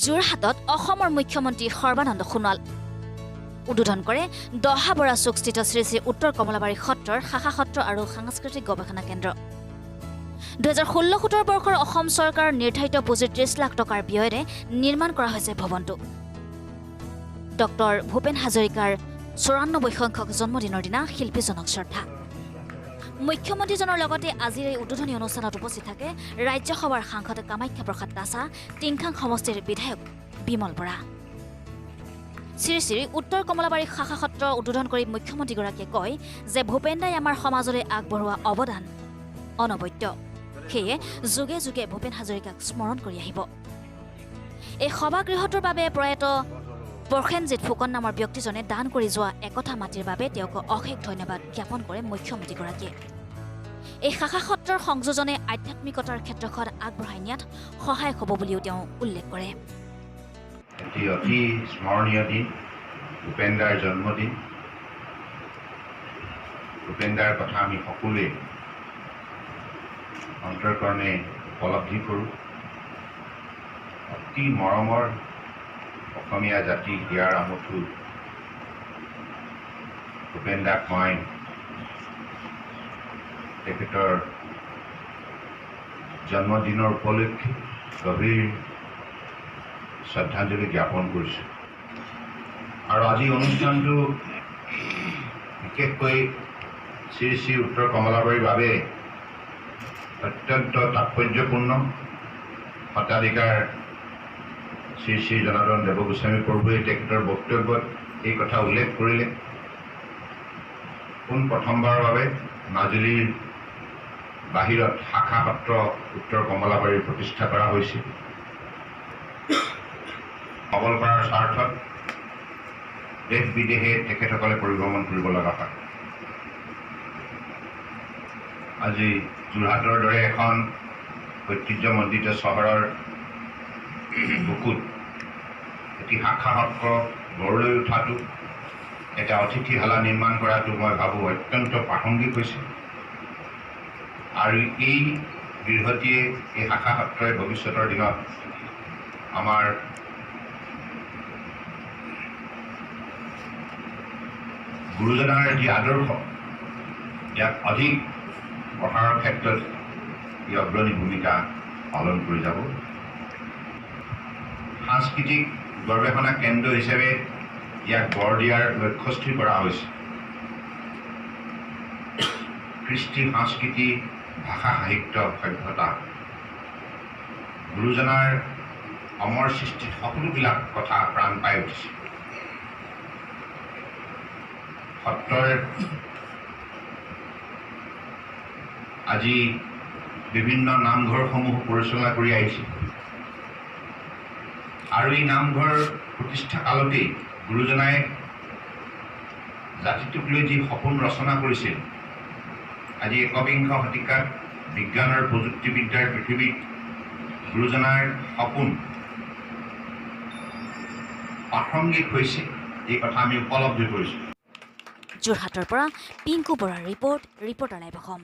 যোৰহাটত অসমৰ মুখ্যমন্ত্ৰী সৰ্বানন্দ সোণোৱাল উদ্বোধন কৰে দহাবৰা চুকস্থিত শ্ৰী শ্ৰী উত্তৰ কমলাবাৰী সত্ৰৰ শাখা সত্ৰ আৰু সাংস্কৃতিক গৱেষণা কেন্দ্ৰ 2016-17 বৰ্ষৰ অসম চৰকাৰৰ নিৰ্ধাৰিত পুঁজিৰ 30 লাখ টকাৰ ব্যয়েৰে নিৰ্মাণ কৰা হৈছে ভৱনটো ডক্টৰ ভূপেন হাজৰিকাৰ 94 সংখ্যক জন্মদিনৰ দিনা শিল্পীজনক শ্ৰদ্ধা মুখ্যমন্ত্ৰীজনৰ লগতে আজিৰ এই উদ্বোধনী অনুষ্ঠানত উপস্থিত থাকে ৰাজ্যসভাৰ সাংসদ কামাখ্যা প্ৰসাদ তাছা টিংখাং সমষ্টিৰ বিধায়ক বিমল বৰা শ্ৰী শ্ৰী উত্তৰ কমলাবাৰী শাখা সত্ৰ উদ্বোধন কৰি মুখ্যমন্ত্ৰীগৰাকীয়ে কয় যে ভূপেন দাই আমাৰ সমাজলৈ আগবঢ়োৱা অৱদান অনবদ্য সেয়ে যুগে যুগে ভূপেন হাজৰিকাক স্মৰণ কৰি আহিব এই সভাগৃহটোৰ বাবে প্ৰয়াত প্ৰসেনজিৎ ফুকন নামৰ ব্যক্তিজনে দান কৰি যোৱা একথা মাটিৰ বাবে তেওঁক অশেষ ধন্যবাদ জ্ঞাপন কৰে মুখ্যমন্ত্ৰীগৰাকীয়ে এই শাখা সত্ৰৰ সংযোজনে আধ্যাত্মিকতাৰ ক্ষেত্ৰখন আগবঢ়াই নিয়াত সহায়ক হ'ব বুলিও তেওঁ উল্লেখ কৰে এটি অতি স্মৰণীয় দিন ভূপেন দাৰ জন্মদিন ভূপেন দাৰ কথা আমি সকলোৱে অন্তৰকৰণে উপলব্ধি কৰোঁ অতি মৰমৰ অসমীয়া জাতি হিয়াৰ আমঠু ভূপেন দাক মই তেখেতৰ জন্মদিনৰ উপলক্ষে গভীৰ শ্ৰদ্ধাঞ্জলি জ্ঞাপন কৰিছোঁ আৰু আজি অনুষ্ঠানটো বিশেষকৈ শ্ৰী শ্ৰী উত্তৰ কমলাবাৰীৰ বাবে অত্যন্ত তাৎপৰ্যপূৰ্ণ শতাধিকাৰ শ্ৰী শ্ৰী জনাৰ্দন দেৱগোস্বামী প্ৰভুৱে তেখেতৰ বক্তব্যত এই কথা উল্লেখ কৰিলে প্ৰথমবাৰৰ বাবে মাজুলীৰ বাহিৰত শাখা সত্ৰ উত্তৰ কমলাবাৰীৰ প্ৰতিষ্ঠা কৰা হৈছিল সবল কৰাৰ স্বাৰ্থত দেশ বিদেশে তেখেতসকলে পৰিভ্ৰমণ কৰিব লগা হয় আজি যোৰহাটৰ দৰে এখন ঐতিহ্যমণ্ডিত চহৰৰ বুকুত এটি শাখা সত্ৰ গঢ় লৈ উঠাটো এটা অতিথিশালা নিৰ্মাণ কৰাটো মই ভাবোঁ অত্যন্ত প্ৰাসংগিক হৈছে আৰু এই দৃঢ়তিয়ে এই শাখা সত্ৰই ভৱিষ্যতৰ দিনত আমাৰ গুৰুজনাৰ যি আদৰ্শ ইয়াক অধিক প্ৰসাৰৰ ক্ষেত্ৰত ই অগ্ৰণী ভূমিকা পালন কৰি যাব সাংস্কৃতিক গৱেষণা কেন্দ্ৰ হিচাপে ইয়াক গঢ় দিয়াৰ লক্ষ্যস্থিৰ কৰা হৈছে কৃষ্টি সংস্কৃতি ভাষা সাহিত্য সভ্যতা গুৰুজনাৰ অমৰ সৃষ্টিত সকলোবিলাক কথা প্ৰাণ পাই উঠিছে সত্ৰৰ আজি বিভিন্ন নামঘৰসমূহ পৰিচালনা কৰি আহিছে আৰু এই নামঘৰ প্ৰতিষ্ঠা কালতেই গুৰুজনাই জাতিটোক লৈ যি সপোন ৰচনা কৰিছিল আজি একবিংশ শতিকাত বিজ্ঞান আৰু প্ৰযুক্তিবিদ্যাৰ পৃথিৱীত গুৰুজনাৰ সপোন প্ৰাসংগিক হৈছে এই কথা আমি উপলব্ধি কৰিছোঁ যোৰহাটৰ পৰা পিংকু বৰাৰ ৰিপৰ্টাৰ লাইভ অসম